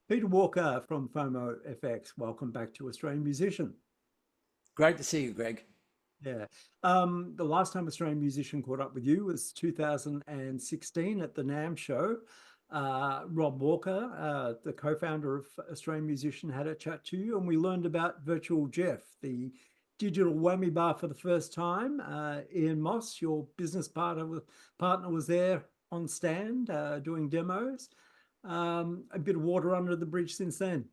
Peter Walker from FOMOfx. Welcome back to Australian Musician. Great to see you, Greg. Yeah. The last time Australian Musician caught up with you was 2016 at the NAMM show. Rob Walker, the co-founder of Australian Musician, had a chat to you, and we learned about Virtual Jeff, the digital whammy bar for the first time. Ian Moss, your business partner, was there on stand doing demos. A bit of water under the bridge since then.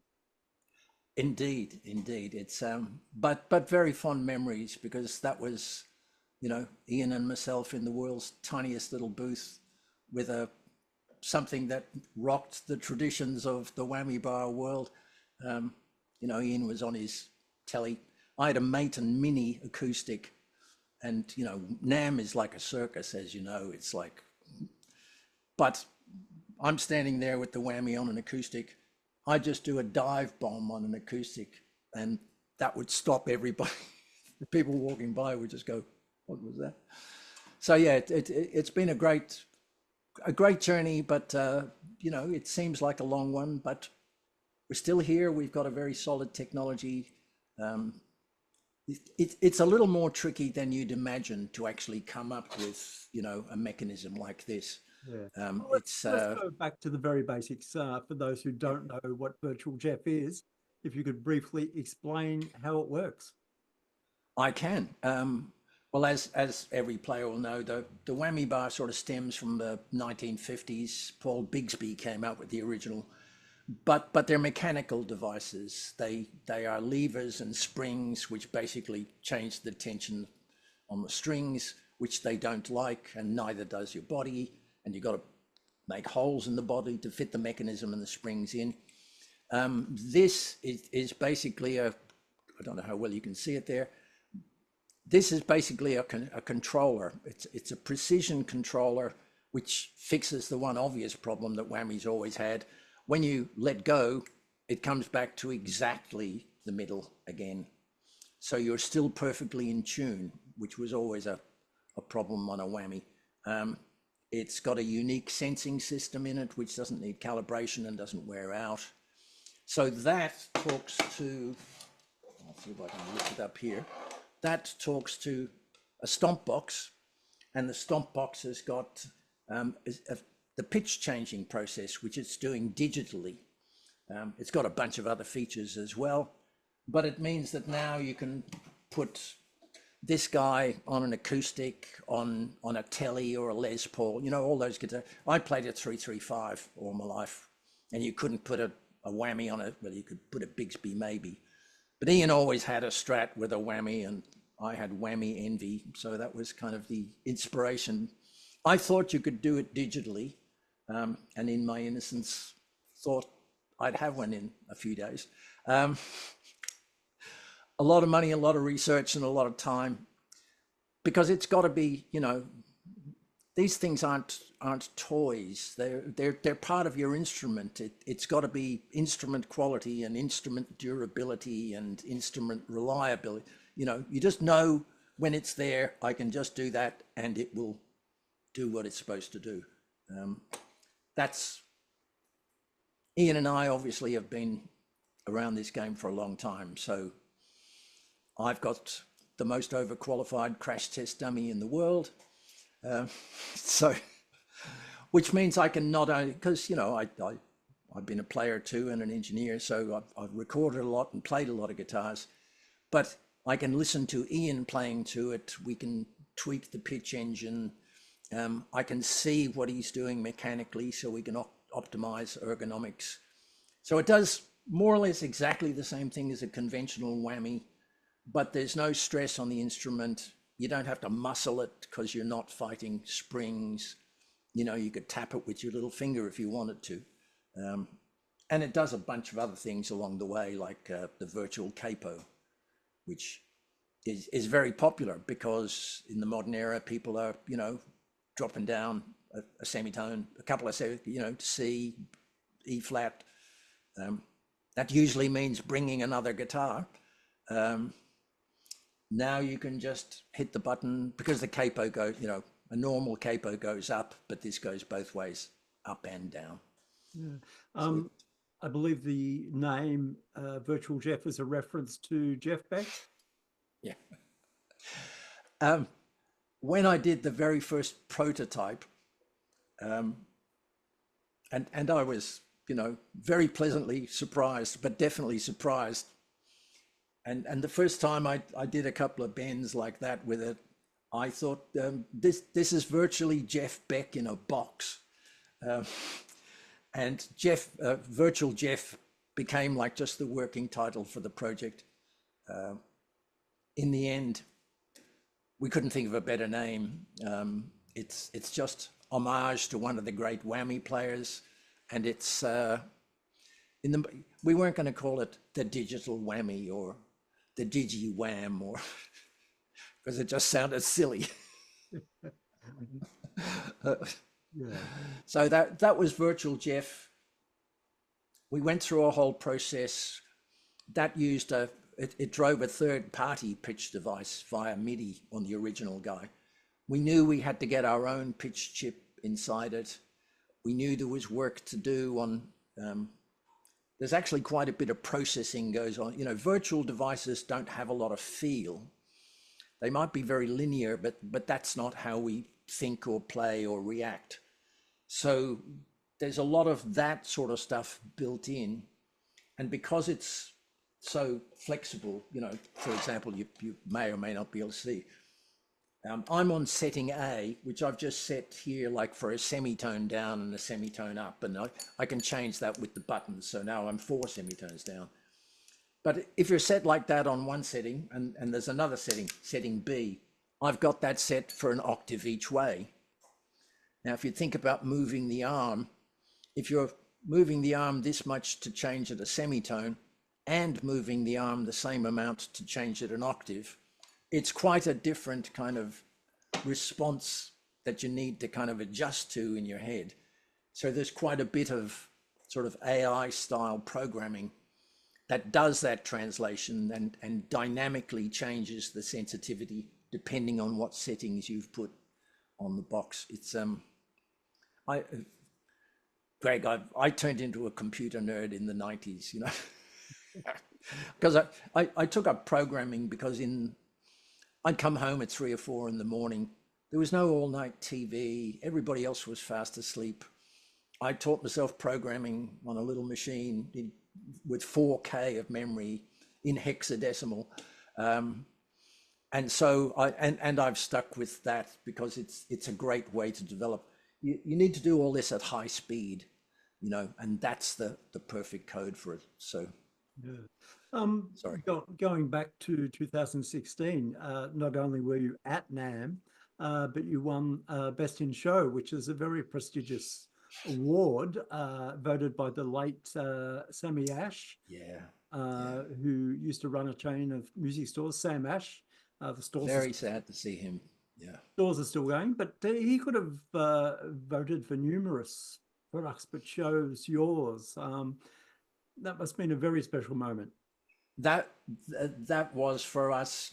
Indeed, indeed. It's but very fond memories, because that was, Ian and myself in the world's tiniest little booth with something that rocked the traditions of the whammy bar world. Ian was on his telly. I had a Maton Mini acoustic, and NAMM is like a circus, as you know. It's like, but I'm standing there with the whammy on an acoustic. I just do a dive bomb on an acoustic, and that would stop everybody. The people walking by would just go, "What was that?" So yeah, it's been a great journey, but it seems like a long one. But we're still here. We've got a very solid technology. It's a little more tricky than you'd imagine to actually come up with a mechanism like this. Yeah. Let's go back to the very basics for those who don't know what Virtual Jeff is. If you could briefly explain how it works. I can. Well, as every player will know, the whammy bar sort of stems from the 1950s. Paul Bigsby came out with the original, but they're mechanical devices. They are levers and springs which basically change the tension on the strings, which they don't like, and neither does your body. And you've got to make holes in the body to fit the mechanism and the springs in. This is basically I don't know how well you can see it there. This is basically a controller. It's a precision controller which fixes the one obvious problem that whammy's always had. When you let go, it comes back to exactly the middle again. So you're still perfectly in tune, which was always a problem on a whammy. It's got a unique sensing system in it, which doesn't need calibration and doesn't wear out. So that talks to, I'll see if I can lift it up here. That talks to a stomp box, and the stomp box has got the pitch changing process, which it's doing digitally. It's got a bunch of other features as well, but it means that now you can put this guy on an acoustic, on a telly or a Les Paul, all those guitars. I played a 335 all my life, and you couldn't put a whammy on it. Well, you could put a Bigsby maybe, but Ian always had a Strat with a whammy, and I had whammy envy. So that was kind of the inspiration. I thought you could do it digitally, and in my innocence thought I'd have one in a few days. A lot of money, a lot of research, and a lot of time, because it's got to be, these things aren't toys. They're part of your instrument. It's got to be instrument quality and instrument durability and instrument reliability. You just know when it's there. I can just do that, and it will do what it's supposed to do. That's Ian and I obviously have been around this game for a long time, so I've got the most overqualified crash test dummy in the world. So, which means I can not only, because, I've been a player too and an engineer, so I've recorded a lot and played a lot of guitars, but I can listen to Ian playing to it. We can tweak the pitch engine. I can see what he's doing mechanically, so we can optimize ergonomics. So it does more or less exactly the same thing as a conventional whammy, but there's no stress on the instrument. You don't have to muscle it because you're not fighting springs. You could tap it with your little finger if you wanted to. And it does a bunch of other things along the way, like the virtual capo, which is very popular because in the modern era, people are, dropping down a semitone, a couple of, C, E flat. That usually means bringing another guitar. Now you can just hit the button, because the capo goes, a normal capo goes up, but this goes both ways, up and down. Yeah. I believe the name Virtual Jeff is a reference to Jeff Beck. Yeah. When I did the very first prototype, and I was, very pleasantly surprised, but definitely surprised. And the first time I did a couple of bends like that with it, I thought, this is virtually Jeff Beck in a box. And Virtual Jeff became like just the working title for the project. In the end, we couldn't think of a better name. It's just homage to one of the great whammy players, and it's we weren't going to call it the Digital Whammy or the Digi Wham, or because it just sounded silly. Yeah. So that was Virtual Jeff. We went through a whole process that used it drove a third-party pitch device via MIDI on the original guy. We knew we had to get our own pitch chip inside it. We knew there was work to do on. There's actually quite a bit of processing goes on. Virtual devices don't have a lot of feel. They might be very linear, but that's not how we think or play or react. So there's a lot of that sort of stuff built in. And because it's so flexible, for example, you may or may not be able to see. I'm on setting A, which I've just set here like for a semitone down and a semitone up, and I can change that with the buttons. So now I'm 4 semitones down. But if you're set like that on one setting, and there's another setting B, I've got that set for an octave each way. Now, if you think about moving the arm, if you're moving the arm this much to change it a semitone, and moving the arm the same amount to change it an octave, it's quite a different kind of response that you need to kind of adjust to in your head. So there's quite a bit of sort of AI style programming that does that translation and dynamically changes the sensitivity depending on what settings you've put on the box. It's Greg, I turned into a computer nerd in the 90s, because I took up programming because I'd come home at 3 or 4 in the morning. There was no all-night TV. Everybody else was fast asleep. I taught myself programming on a little machine with 4K of memory in hexadecimal. And so I've stuck with that because it's a great way to develop. You need to do all this at high speed, and that's the perfect code for it. So. Yeah. Sorry. Going back to 2016, not only were you at NAMM, but you won Best in Show, which is a very prestigious award voted by the late Sammy Ash, who used to run a chain of music stores, Sam Ash. The stores very sad to see him. Yeah, stores are still going, but he could have voted for numerous products, but chose yours. That must have been a very special moment. That was for us,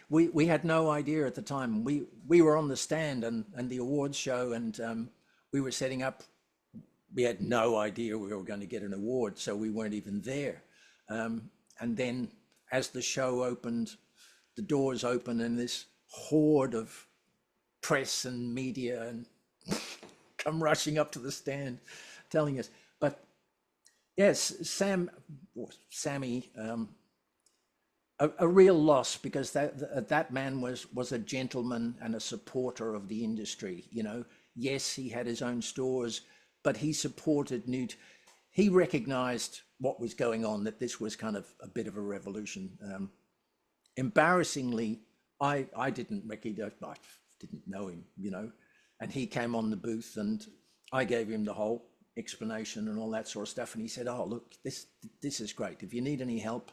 we had no idea at the time. We were on the stand and the awards show, and we were setting up. We had no idea we were going to get an award, so we weren't even there. And then as the show opened, the doors opened, and this horde of press and media and come rushing up to the stand telling us. But yes, Sammy, a real loss, because that man was a gentleman and a supporter of the industry. Yes, he had his own stores, but he supported he recognized what was going on, that this was kind of a bit of a revolution. Embarrassingly, I didn't recognize, I didn't know him, and he came on the booth and I gave him the whole explanation and all that sort of stuff, and he said, "Oh, look, this is great. If you need any help,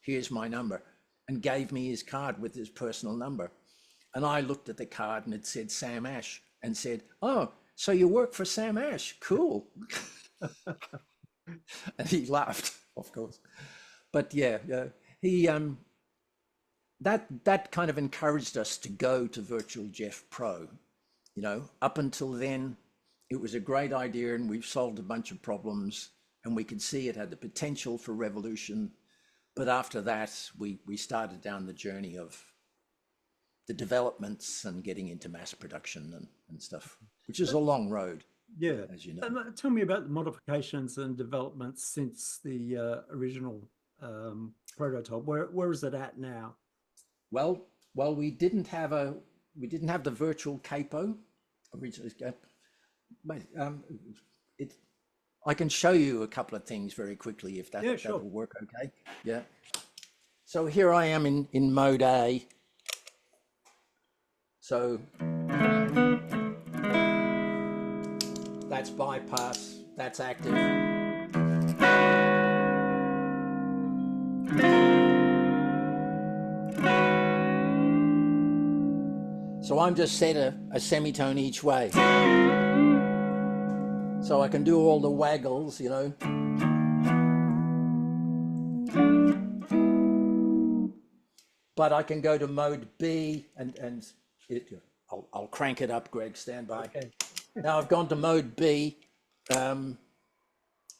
here's my number," and gave me his card with his personal number. And I looked at the card and it said Sam Ash, and said, "Oh, so you work for Sam Ash? Cool." And he laughed, of course. But yeah, he that kind of encouraged us to go to Virtual Jeff Pro. Up until then, it was a great idea and we've solved a bunch of problems, and we could see it had the potential for revolution. But after that, we started down the journey of the developments and getting into mass production and stuff, which is a long road. Yeah, as you know. And tell me about the modifications and developments since the original prototype. Where is it at now? Well, we didn't have the virtual capo originally. I can show you a couple of things very quickly if that, sure. that will work okay. Yeah. So here I am in mode A. So that's bypass, that's active. So I'm just set a semitone each way. So I can do all the waggles, you know. But I can go to mode B and I'll crank it up, Greg, stand by. Okay. Now I've gone to mode B, and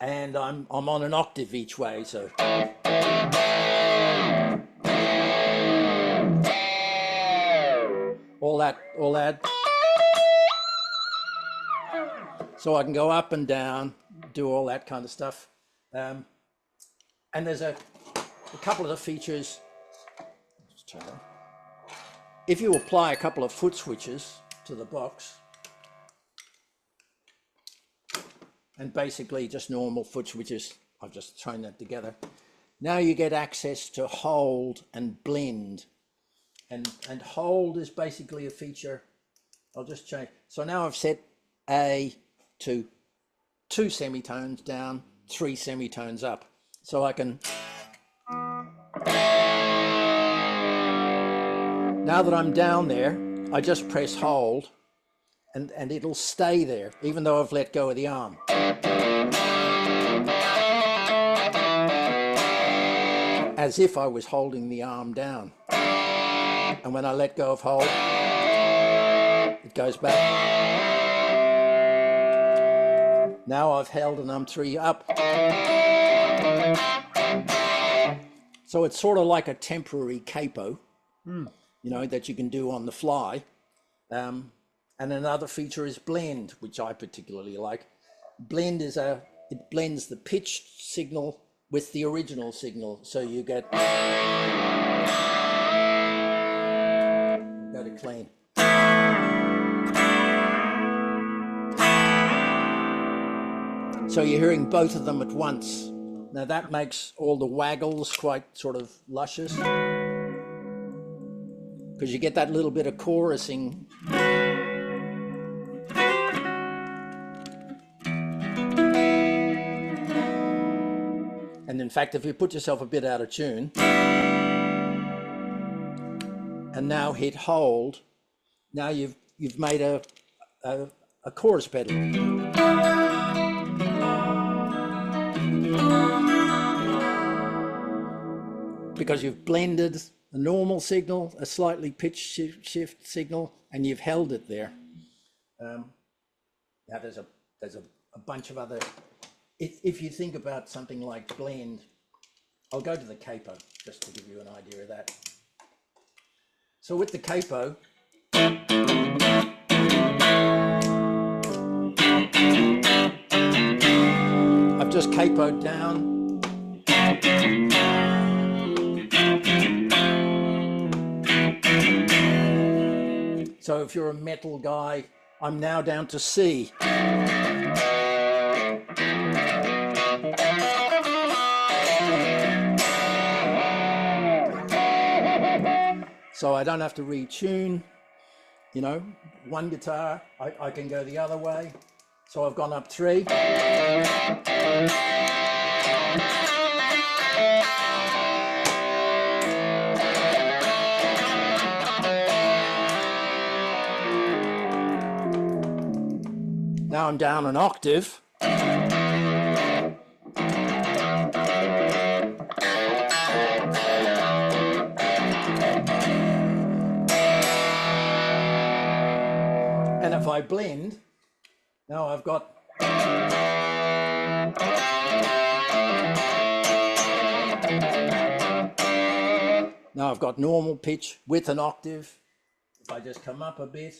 I'm on an octave each way, so. All that. So I can go up and down, do all that kind of stuff. And there's a couple of the features. Let's turn that. If you apply a couple of foot switches to the box, and basically just normal foot switches, I've just thrown that together. Now you get access to hold and blend. And hold is basically a feature. I'll just change. So now I've set A to 2 semitones down, 3 semitones up. So I can, now that I'm down there, I just press hold and it'll stay there, even though I've let go of the arm. As if I was holding the arm down. And when I let go of hold, it goes back. Now I've held and I'm 3 up. So it's sort of like a temporary capo, you know, that you can do on the fly. And another feature is blend, which I particularly like. Blend is it blends the pitched signal with the original signal. So you get, go to clean. So you're hearing both of them at once. Now that makes all the waggles quite sort of luscious, because you get that little bit of chorusing. And in fact, if you put yourself a bit out of tune and now hit hold, now you've made a chorus pedal. Because you've blended a normal signal, a slightly pitch shift signal, and you've held it there. Now there's a bunch of other. If you think about something like blend, I'll go to the capo just to give you an idea of that. So with the capo, I've just capoed down. So if you're a metal guy, I'm now down to C. So I don't have to retune, you know, one guitar, I can go the other way. So I've gone up 3. Now I'm down an octave. And if I blend, now I've got Now I've got normal pitch with an octave. If I just come up a bit,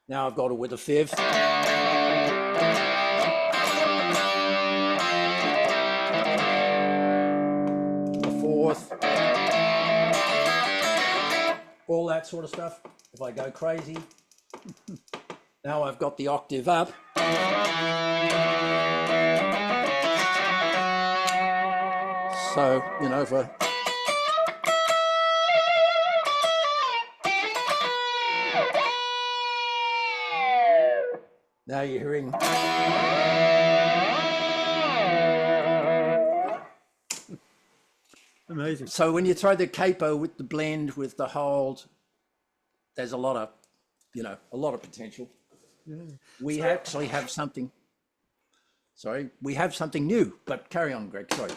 now I've got it with a fifth. A fourth. All that sort of stuff. If I go crazy, now I've got the octave up. So, you know, for now you're hearing. Amazing. So when you throw the capo with the blend, with the hold, there's a lot of, you know, a lot of potential. Yeah. We actually have something. Sorry, we have something new, but carry on, Greg. Sorry.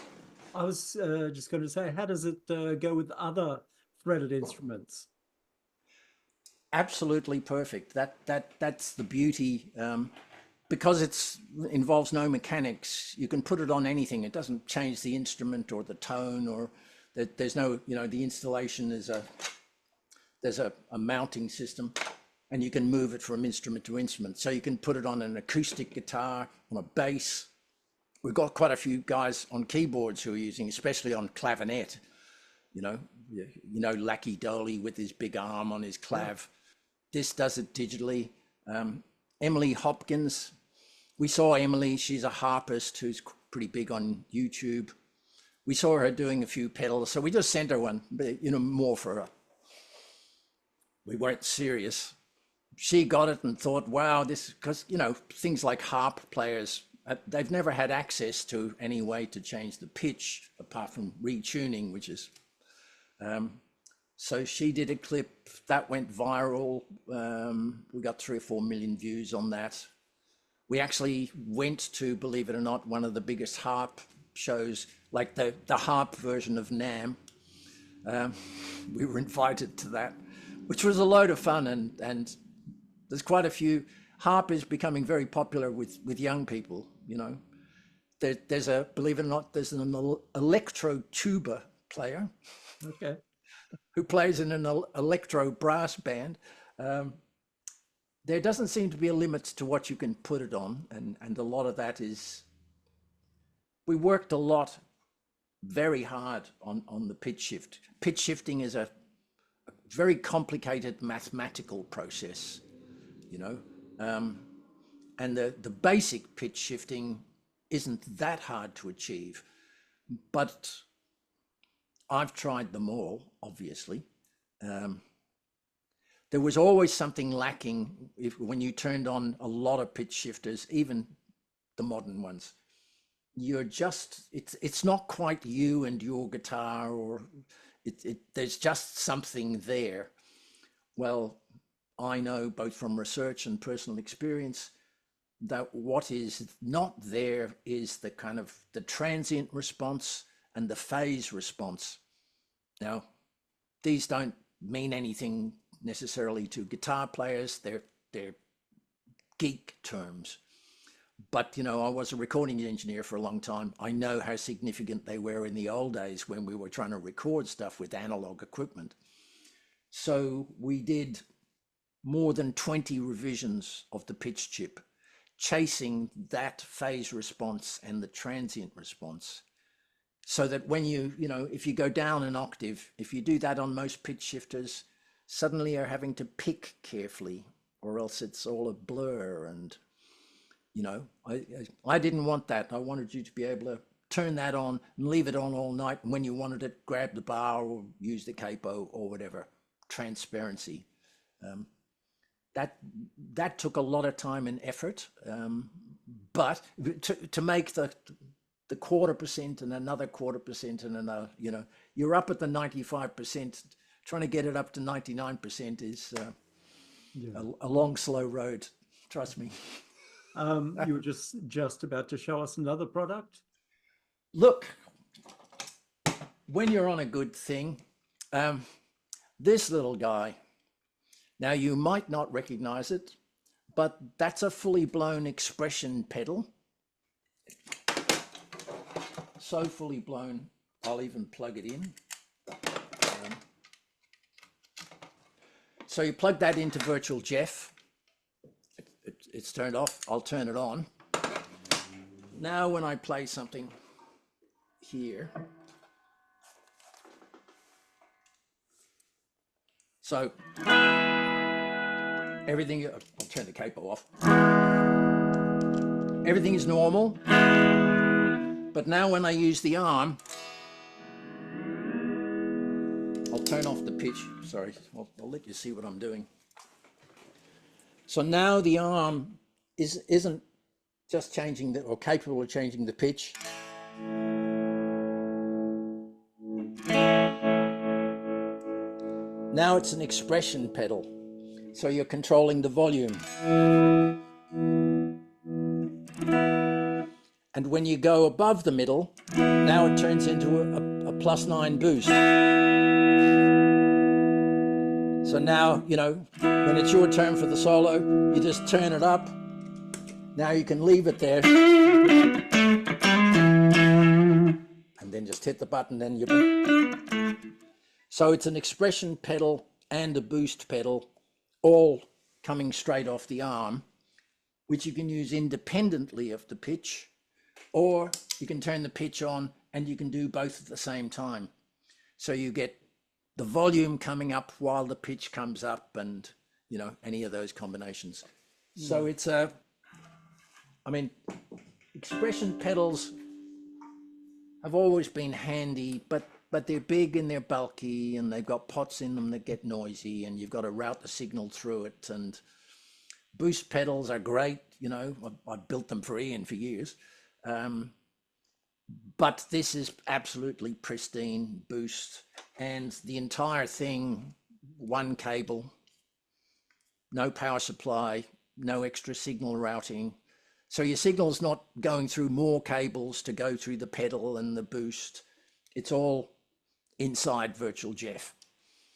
I was just going to say, how does it go with other fretted instruments? Absolutely perfect. That's the beauty. Because it involves no mechanics, you can put it on anything. It doesn't change the instrument or the tone, or there's no, you know, the installation is there's a mounting system, and you can move it from instrument to instrument. So you can put it on an acoustic guitar, on a bass. We've got quite a few guys on keyboards who are using, especially on clavinet, you know, Lackey Doley with his big arm on his clav. Yeah. This does it digitally. Emily Hopkins, we saw Emily, she's a harpist who's pretty big on YouTube. We saw her doing a few pedals, so we just sent her one, but, you know, more for her. We weren't serious. She got it and thought, wow, this, because, you know, things like harp players, they've never had access to any way to change the pitch apart from retuning, which is, so she did a clip that went viral. We got 3 or 4 million views on that. We actually went to, believe it or not, one of the biggest harp shows, like the harp version of NAMM. We were invited to that, which was a load of fun, and there's quite a few. Harp is becoming very popular with young people, you know. There's a, believe it or not, there's an electro tuba player. Okay. Who plays in an electro brass band. There doesn't seem to be a limit to what you can put it on, and a lot of that is, we worked a lot, very hard on the pitch shift. Pitch shifting is a very complicated mathematical process, you know, and the basic pitch shifting isn't that hard to achieve, but I've tried them all, obviously. There was always something lacking when you turned on a lot of pitch shifters, even the modern ones. You're just, it's not quite you and your guitar, or there's just something there. Well, I know both from research and personal experience that what is not there is the kind of the transient response and the phase response. Now, these don't mean anything necessarily to guitar players. They're geek terms. But, you know, I was a recording engineer for a long time. I know how significant they were in the old days when we were trying to record stuff with analog equipment. So we did more than 20 revisions of the pitch chip, chasing that phase response and the transient response. So that when you know, if you go down an octave, if you do that on most pitch shifters, suddenly you're having to pick carefully, or else it's all a blur. And, you know, I didn't want that. I wanted you to be able to turn that on and leave it on all night. And when you wanted it, grab the bar or use the capo or whatever. Transparency. That took a lot of time and effort. But to make the 0.25% and another 0.25% and another, you know, you're up at the 95%. Trying to get it up to 99% is a long, slow road. Trust me. You were just about to show us another product. Look, when you're on a good thing, this little guy, now you might not recognize it, but that's a fully blown expression pedal. So fully blown. I'll even plug it in. So you plug that into Virtual Jeff. It's turned off. I'll turn it on. Now when I play something here, so everything, I'll turn the capo off. Everything is normal, but now when I use the arm, I'll turn off the pitch. Sorry, I'll let you see what I'm doing. So now the arm isn't just changing or capable of changing the pitch. Now it's an expression pedal. So you're controlling the volume. And when you go above the middle, now it turns into a +9 boost. So now, you know, when it's your turn for the solo, you just turn it up. Now you can leave it there. And then just hit the button, then you... So it's an expression pedal and a boost pedal, all coming straight off the arm, which you can use independently of the pitch, or you can turn the pitch on and you can do both at the same time. So you get the volume coming up while the pitch comes up, and, you know, any of those combinations. So it's I mean, expression pedals have always been handy, but they're big and they're bulky and they've got pots in them that get noisy and you've got to route the signal through it. And boost pedals are great, you know, I built them for Ian for years. But this is absolutely pristine boost, and the entire thing, one cable, no power supply, no extra signal routing. So your signal's not going through more cables to go through the pedal and the boost. It's all inside Virtual Jeff.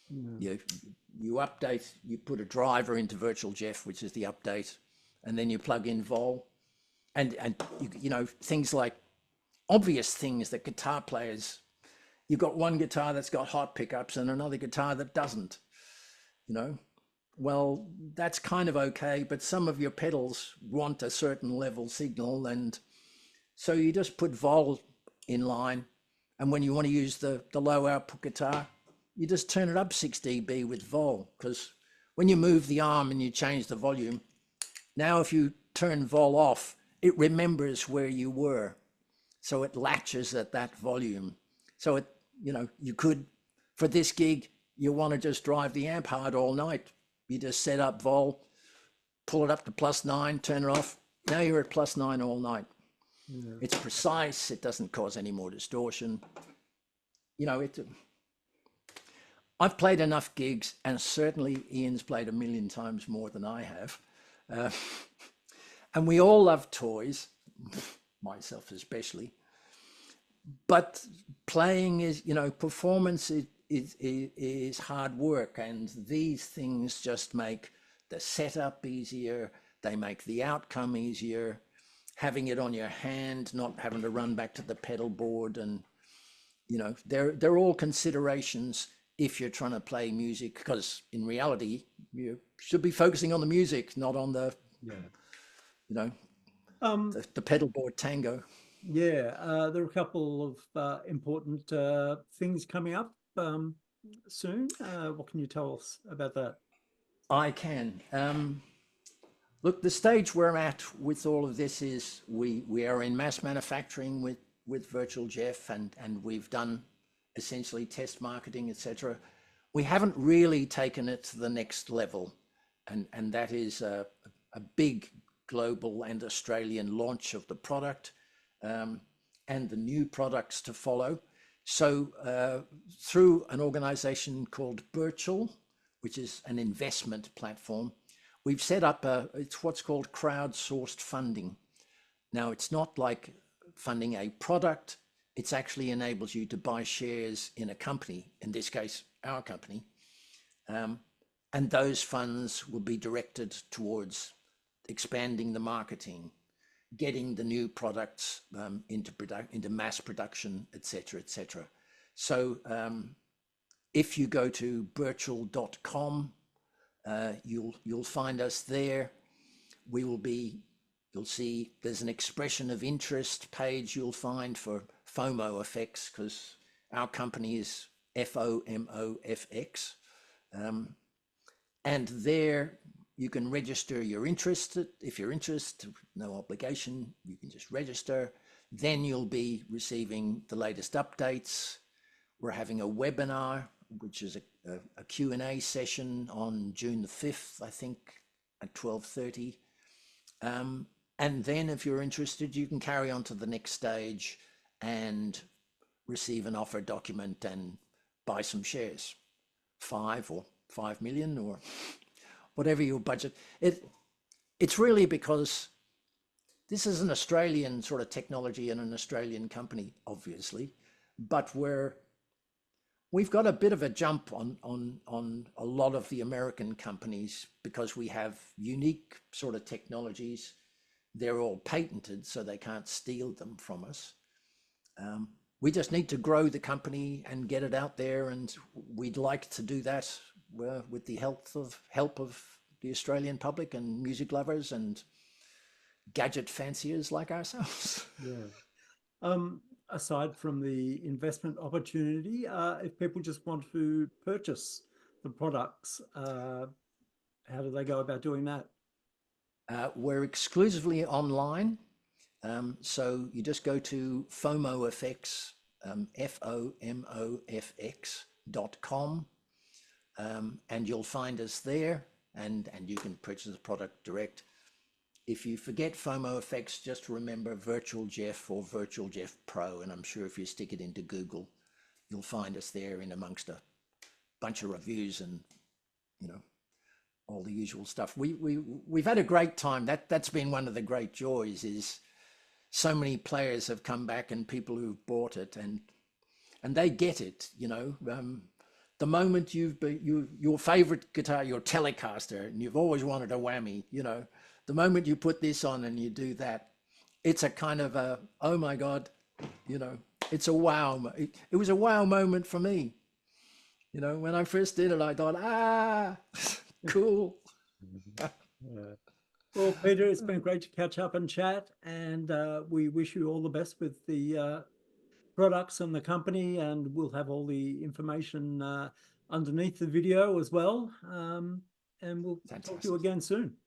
You update, you put a driver into Virtual Jeff, which is the update, and then you plug in vol. And you know, things like obvious things that guitar players, you've got one guitar that's got hot pickups and another guitar that doesn't, you know. Well, that's kind of okay, but some of your pedals want a certain level signal, and so you just put vol in line, and when you want to use the low output guitar, you just turn it up 6 dB with vol, because when you move the arm and you change the volume, now if you turn vol off, it remembers where you were, so it latches at that volume. So it, you know, you could, for this gig, you want to just drive the amp hard all night. You just set up vol, pull it up to +9, turn it off. Now you're at +9 all night. Yeah. It's precise. It doesn't cause any more distortion. You know, I've played enough gigs, and certainly Ian's played a million times more than I have. And we all love toys, myself especially. But playing is, you know, performance is hard work, and these things just make the setup easier. They make the outcome easier. Having it on your hand, not having to run back to the pedal board, and, you know, they're all considerations if you're trying to play music, because in reality you should be focusing on the music, not on the, you know, the pedal board tango. Yeah, there are a couple of important things coming up soon. What can you tell us about that? I can. Look, the stage we're at with all of this is we are in mass manufacturing with Virtual Jeff, and we've done essentially test marketing, etc. We haven't really taken it to the next level, and that is a big global and Australian launch of the product, and the new products to follow. So through an organization called Birchal, which is an investment platform, we've set up it's what's called crowdsourced funding. Now, it's not like funding a product. It actually enables you to buy shares in a company, in this case, our company. And those funds will be directed towards expanding the marketing, getting the new products into mass production, etc., etc. So if you go to birchal.com, you'll find us there. You'll see there's an expression of interest page you'll find for FOMOfx, because our company is FOMOfx. And there you can register your interest. If you're interested, no obligation, you can just register. Then you'll be receiving the latest updates. We're having a webinar, which is a Q&A session on June the 5th, I think, at 12:30. And then if you're interested, you can carry on to the next stage and receive an offer document and buy some shares, 5 million or whatever your budget. It's really because this is an Australian sort of technology and an Australian company, obviously, but we've got a bit of a jump on a lot of the American companies because we have unique sort of technologies. They're all patented, so they can't steal them from us. We just need to grow the company and get it out there, and we'd like to do that with the help of the Australian public and music lovers and gadget fanciers like ourselves. Yeah. Aside from the investment opportunity, if people just want to purchase the products, how do they go about doing that? We're exclusively online. So you just go to FOMOfx, FOMOfx.com, and you'll find us there, and you can purchase the product direct. If you forget FOMOfx, just remember Virtual Jeff or Virtual Jeff Pro, and I'm sure if you stick it into Google, you'll find us there in amongst a bunch of reviews and, you know, all the usual stuff. We've had a great time. That's been one of the great joys, is so many players have come back and people who've bought it and they get it, you know. The moment your favorite guitar, your Telecaster, and you've always wanted a whammy, you know, the moment you put this on and you do that, it's a kind of a, oh my God, you know, it's a wow. It was a wow moment for me. You know, when I first did it, I thought, cool. Yeah. Well, Peter, it's been great to catch up and chat, and we wish you all the best with the products and the company, and we'll have all the information underneath the video as well. And we'll talk to you again soon.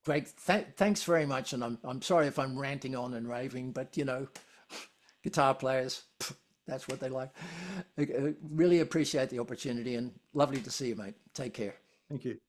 Greg, thanks very much. And I'm sorry if I'm ranting on and raving, but you know, guitar players, that's what they like. I really appreciate the opportunity and lovely to see you, mate. Take care. Thank you.